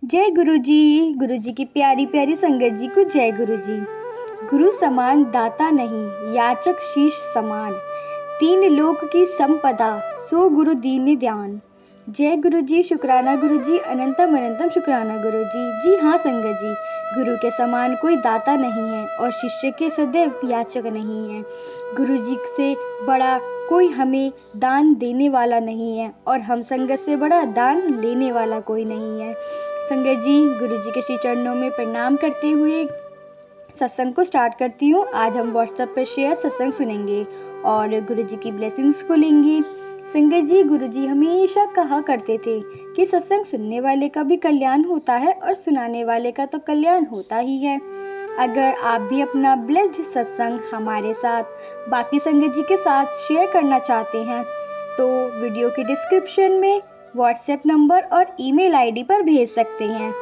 जय गुरु जी की प्यारी प्यारी संगत जी को जय गुरु जी। गुरु समान दाता नहीं, याचक शीश समान, तीन लोक की संपदा, सो गुरु दीन ध्यान। जय गुरु जी, शुक्राना गुरु जी, अनंतम अनंतम शुक्राना गुरु जी। जी हाँ संगत जी, गुरु के समान कोई दाता नहीं है और शिष्य के सदैव याचक नहीं है। गुरु जी से बड़ा कोई हमें दान देने वाला नहीं है और हम संगत से बड़ा दान लेने वाला कोई नहीं है। संगत जी, गुरु जी के श्री चरणों में प्रणाम करते हुए सत्संग को स्टार्ट करती हूँ। आज हम व्हाट्सएप पर शेयर सत्संग सुनेंगे और गुरु जी की ब्लेसिंग्स को लेंगे। संगत जी, गुरु जी हमेशा कहा करते थे कि सत्संग सुनने वाले का भी कल्याण होता है और सुनाने वाले का तो कल्याण होता ही है। अगर आप भी अपना ब्लेस्ड सत्संग हमारे साथ बाकी संगत जी के साथ शेयर करना चाहते हैं तो वीडियो के डिस्क्रिप्शन में व्हाट्सएप नंबर और ईमेल आईडी पर भेज सकते हैं।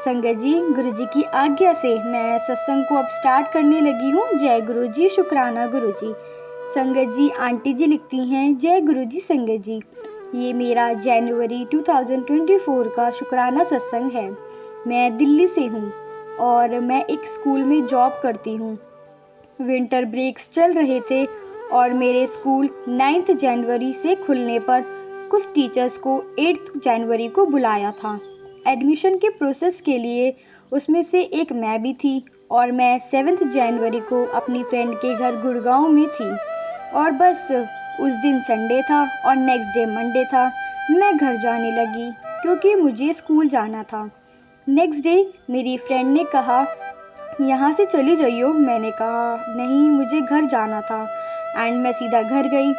संगत जी, गुरु जी की आज्ञा से मैं सत्संग को अब स्टार्ट करने लगी हूँ। जय गुरु जी, शुक्राना गुरु जी। संगत जी, आंटी जी लिखती हैं जय गुरु जी। संगत जी, ये मेरा जनवरी 2024 का शुक्राना सत्संग है। मैं दिल्ली से हूँ और मैं एक स्कूल में जॉब करती हूँ। विंटर ब्रेक्स चल रहे थे और मेरे स्कूल 9 जनवरी से खुलने पर कुछ टीचर्स को 8 जनवरी को बुलाया था एडमिशन के प्रोसेस के लिए। उसमें से एक मैं भी थी और मैं 7 जनवरी को अपनी फ्रेंड के घर गुड़गांव में थी और बस उस दिन संडे था और नेक्स्ट डे मंडे था। मैं घर जाने लगी क्योंकि मुझे स्कूल जाना था। नेक्स्ट डे मेरी फ्रेंड ने कहा यहाँ से चली जाइयो। मैंने कहा नहीं, मुझे घर जाना था एंड मैं सीधा घर गई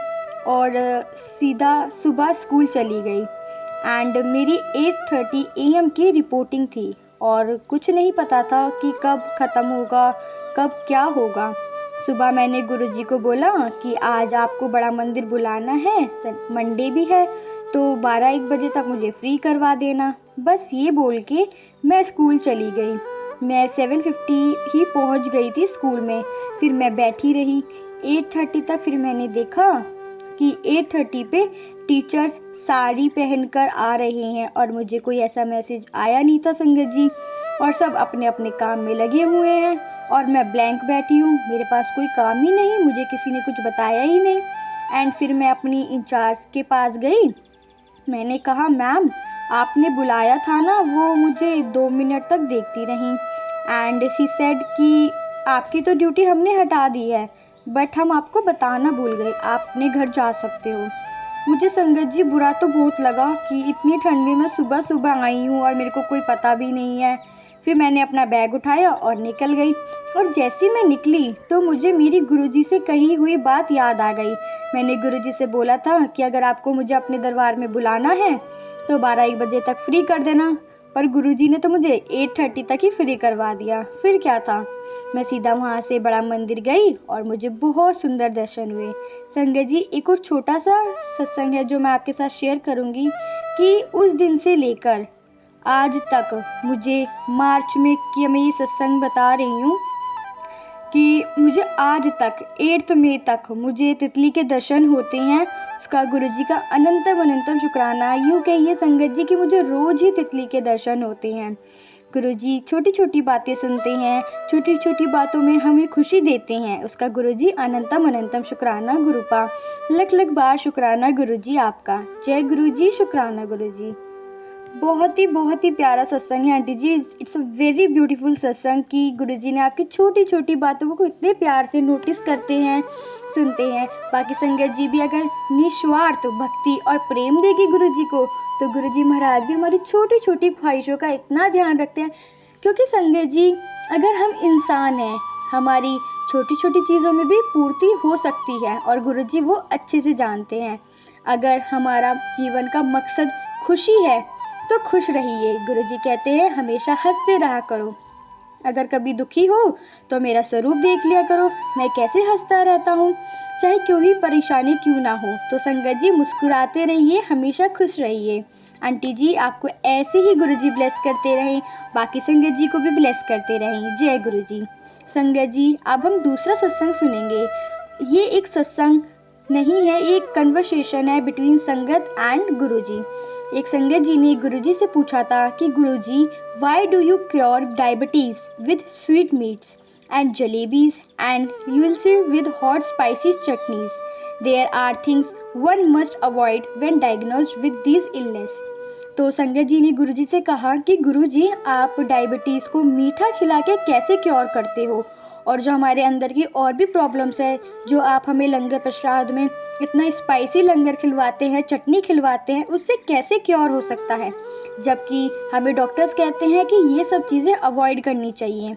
और सीधा सुबह स्कूल चली गई एंड मेरी 8:30 AM की रिपोर्टिंग थी और कुछ नहीं पता था कि कब ख़त्म होगा, कब क्या होगा। सुबह मैंने गुरुजी को बोला कि आज आपको बड़ा मंदिर बुलाना है, मंडे भी है, तो 12-1 बजे तक मुझे फ्री करवा देना। बस ये बोल के मैं स्कूल चली गई। मैं 7:50 ही पहुंच गई थी स्कूल में। फिर मैं बैठी रही 8:30 तक। फिर मैंने देखा कि 8:30 पे टीचर्स साड़ी पहनकर आ रहे हैं और मुझे कोई ऐसा मैसेज आया नहीं था संगत जी। और सब अपने अपने काम में लगे हुए हैं और मैं ब्लैंक बैठी हूँ। मेरे पास कोई काम ही नहीं, मुझे किसी ने कुछ बताया ही नहीं। एंड फिर मैं अपनी इंचार्ज के पास गई। मैंने कहा मैम, आपने बुलाया था ना, वो मुझे 2 मिनट तक देखती रही एंड शी सेड कि आपकी तो ड्यूटी हमने हटा दी है बट हम आपको बताना भूल गए, आपने घर जा सकते हो। मुझे संगत जी बुरा तो बहुत लगा कि इतनी ठंड में मैं सुबह सुबह आई हूँ और मेरे को कोई पता भी नहीं है। फिर मैंने अपना बैग उठाया और निकल गई और जैसी मैं निकली तो मुझे मेरी गुरुजी से कही हुई बात याद आ गई। मैंने गुरुजी से बोला था कि अगर आपको मुझे अपने दरबार में बुलाना है तो 12-1 बजे तक फ्री कर देना, पर गुरुजी ने तो मुझे 8:30 तक ही फ्री करवा दिया। फिर क्या था, मैं सीधा वहाँ से बड़ा मंदिर गई और मुझे बहुत सुंदर दर्शन हुए। संगत जी, एक और छोटा सा सत्संग है जो मैं आपके साथ शेयर करूँगी कि उस दिन से लेकर आज तक मुझे मार्च में कि मैं ये सत्संग बता रही हूँ कि मुझे आज तक 8 मई तक मुझे तितली के दर्शन होते हैं। उसका गुरुजी का अनंतम अनंतम शुक्राना। यूँ कहिए संगत जी कि मुझे रोज़ ही तितली के दर्शन होते हैं। गुरुजी छोटी छोटी बातें सुनते हैं, छोटी छोटी बातों में हमें खुशी देते हैं। उसका गुरुजी अनंतम अनंतम शुक्राना। गुरुपा लख लख बार शुक्राना गुरुजी आपका। जय गुरुजी, शुक्राना गुरुजी। बहुत ही प्यारा सत्संग है aunty ji. It's a very beautiful satsang कि गुरुजी ने आपकी छोटी छोटी बातों को इतने प्यार से नोटिस करते हैं, सुनते हैं। बाकी संगत जी भी अगर निस्वार्थ भक्ति और प्रेम देगी गुरुजी को तो गुरुजी महाराज भी हमारी छोटी छोटी ख्वाहिशों का इतना ध्यान रखते हैं। क्योंकि संगत जी, अगर हम इंसान हैं, हमारी छोटी छोटी चीज़ों में भी पूर्ति हो सकती है और गुरुजी वो अच्छे से जानते हैं। अगर हमारा जीवन का मकसद खुशी है तो खुश रहिए। गुरुजी कहते हैं हमेशा हंसते रहा करो। अगर कभी दुखी हो तो मेरा स्वरूप देख लिया करो, मैं कैसे हंसता रहता हूँ, चाहे क्यों ही परेशानी क्यों ना हो। तो संगत जी, मुस्कुराते रहिए, हमेशा खुश रहिए। आंटी जी, आपको ऐसे ही गुरुजी ब्लेस करते रहें, बाकी संगत जी को भी ब्लेस करते रहें। जय गुरुजी। संगत जी, अब हम दूसरा सत्संग सुनेंगे। ये एक सत्संग नहीं है, ये एक कन्वर्सेशन है बिटवीन संगत एंड गुरुजी। एक संगत जी ने गुरुजी से पूछा था कि Guruji, why do you cure diabetes with sweet meats and jalebis and you will see with hot spicy chutneys? There are things one must avoid when diagnosed with these illness. तो संगत जी ने गुरुजी से कहा कि गुरुजी, आप डायबिटीज़ को मीठा खिला के कैसे क्योर करते हो, और जो हमारे अंदर की और भी प्रॉब्लम्स है, जो आप हमें लंगर प्रसाद में इतना स्पाइसी लंगर खिलवाते हैं, चटनी खिलवाते हैं, उससे कैसे क्योर हो सकता है, जबकि हमें डॉक्टर्स कहते हैं कि ये सब चीज़ें अवॉइड करनी चाहिए।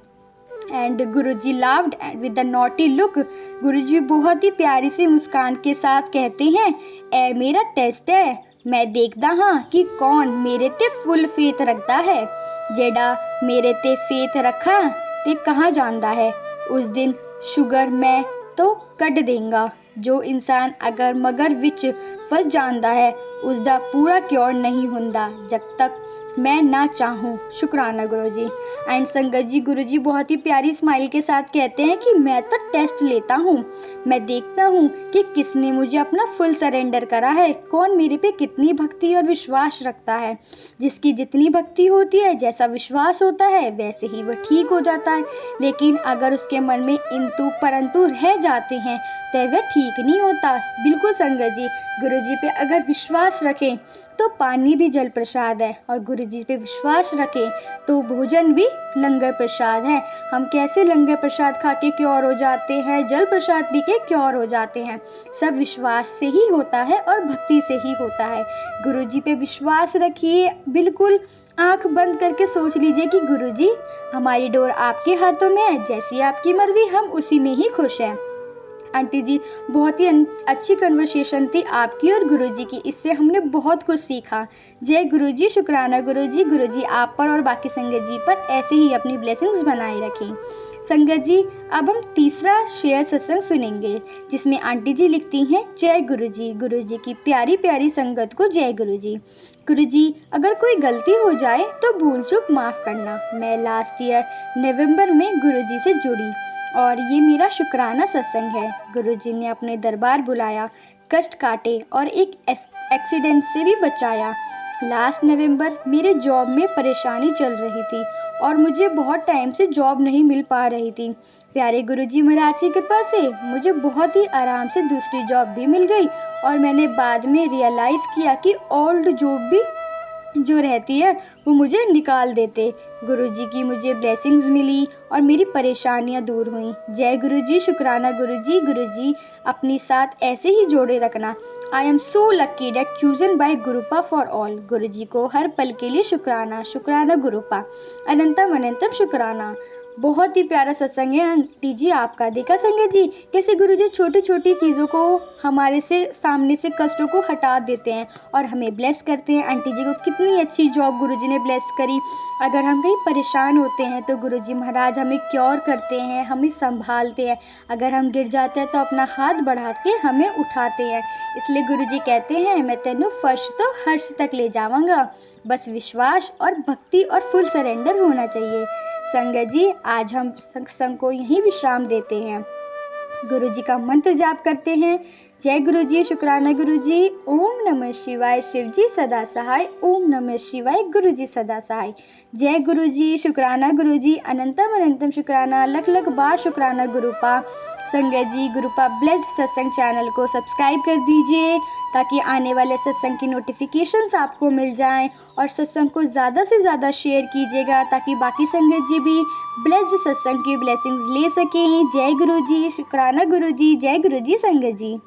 And Guruji laughed with the naughty look. Guruji बहुत ही प्यारी सी मुस्कान के साथ कहते हैं, ए मेरा टेस्ट है, मैं देखदा हाँ कि कौन मेरे ते फुल फेथ रखता है। जेड़ा मेरे ते फेथ रखा ते कहाँ जांदा है, उस दिन शुगर मैं तो कट देंगा। जो इंसान अगर मगर विच फस जांदा है, उसदा पूरा क्योर नहीं हुंदा जब तक मैं ना चाहूँ। शुक्राना गुरुजी। एंड संगत जी, गुरुजी बहुत ही प्यारी स्माइल के साथ कहते हैं कि मैं तो टेस्ट लेता हूँ, मैं देखता हूँ कि किसने मुझे अपना फुल सरेंडर करा है, कौन मेरे पे कितनी भक्ति और विश्वास रखता है। जिसकी जितनी भक्ति होती है, जैसा विश्वास होता है, वैसे ही वह ठीक हो जाता है। लेकिन अगर उसके मन में इंतु परंतु रह जाते हैं तो वह ठीक नहीं होता। बिल्कुल संगत जी, गुरुजी पे अगर विश्वास रखें तो पानी भी जल प्रसाद है, और गुरुजी पे विश्वास रखें तो भोजन भी लंगर प्रसाद है। हम कैसे लंगर प्रसाद खा के क्योर हो जाते हैं, जल प्रसाद पी के क्योर हो जाते हैं, सब विश्वास से ही होता है और भक्ति से ही होता है। गुरुजी पे विश्वास रखिए, बिल्कुल आंख बंद करके सोच लीजिए कि गुरुजी, हमारी डोर आपके हाथों में है, जैसी आपकी मर्जी, हम उसी में ही खुश हैं। आंटी जी, बहुत ही अच्छी कन्वर्सेशन थी आपकी और गुरुजी की, इससे हमने बहुत कुछ सीखा। जय गुरुजी, शुक्राना गुरुजी। गुरुजी आप पर और बाकी संगत जी पर ऐसे ही अपनी ब्लेसिंग्स बनाए रखें। संगत जी, अब हम तीसरा शेयर सत्संग सुनेंगे, जिसमें आंटी जी लिखती हैं, जय गुरुजी। गुरुजी की प्यारी प्यारी संगत को जय गुरुजी। गुरुजी, अगर कोई गलती हो जाए तो भूल चूक माफ़ करना। मैं लास्ट ईयर नवंबर में गुरुजी से जुड़ी और ये मेरा शुक्राना सत्संग है। गुरुजी ने अपने दरबार बुलाया, कष्ट काटे और एक एक्सीडेंट से भी बचाया। लास्ट नवंबर मेरे जॉब में परेशानी चल रही थी और मुझे बहुत टाइम से जॉब नहीं मिल पा रही थी। प्यारे गुरुजी महाराज की कृपा से मुझे बहुत ही आराम से दूसरी जॉब भी मिल गई, और मैंने बाद में रियलाइज़ किया कि ओल्ड जॉब भी जो रहती है वो मुझे निकाल देते। गुरुजी की मुझे ब्लेसिंग्स मिली और मेरी परेशानियां दूर हुई। जय गुरुजी, शुक्राना गुरुजी। गुरुजी अपनी साथ ऐसे ही जोड़े रखना। I am so lucky that chosen by Gurupa for all. Guruji को हर पल के लिए शुक्राना। शुक्राना गुरुपा, अनंतम अनंतम शुक्राना। बहुत ही प्यारा सत्संग है आंटी जी आपका। देखा संगत जी, कैसे गुरुजी छोटी छोटी चीज़ों को हमारे से सामने से कष्टों को हटा देते हैं और हमें ब्लेस करते हैं। आंटी जी को कितनी अच्छी जॉब गुरुजी ने ब्लेस करी। अगर हम कहीं परेशान होते हैं तो गुरुजी महाराज हमें क्योर करते हैं, हमें संभालते हैं। अगर हम गिर जाते हैं तो अपना हाथ बढ़ा के हमें उठाते हैं। इसलिए गुरुजी कहते हैं, मैं तेनू फर्श तो हर्ष तक ले जाऊँगा, बस विश्वास और भक्ति और फुल सरेंडर होना चाहिए। संगत जी, आज हम सत्संग को यहीं विश्राम देते हैं। गुरुजी का मंत्र जाप करते हैं। जय गुरुजी, शुक्राना गुरुजी। ओम नमः शिवाय, शिवजी सदा सहाय। ओम नमः शिवाय, गुरुजी सदा सहाय। जय गुरुजी, शुक्राना गुरुजी। अनंतम अनंतम शुक्राना, लख लख बार शुक्राना गुरुपा। संगत जी, गुरुपा ब्लेस्ड सत्संग चैनल को सब्सक्राइब कर दीजिए ताकि आने वाले सत्संग की नोटिफिकेशंस आपको मिल जाएं, और सत्संग को ज़्यादा से ज़्यादा शेयर कीजिएगा ताकि बाकी संगत जी भी ब्लेस्ड सत्संग की ब्लेसिंग्स ले सकें। जय गुरुजी, शुक्राना गुरुजी। जय गुरुजी संगत जी।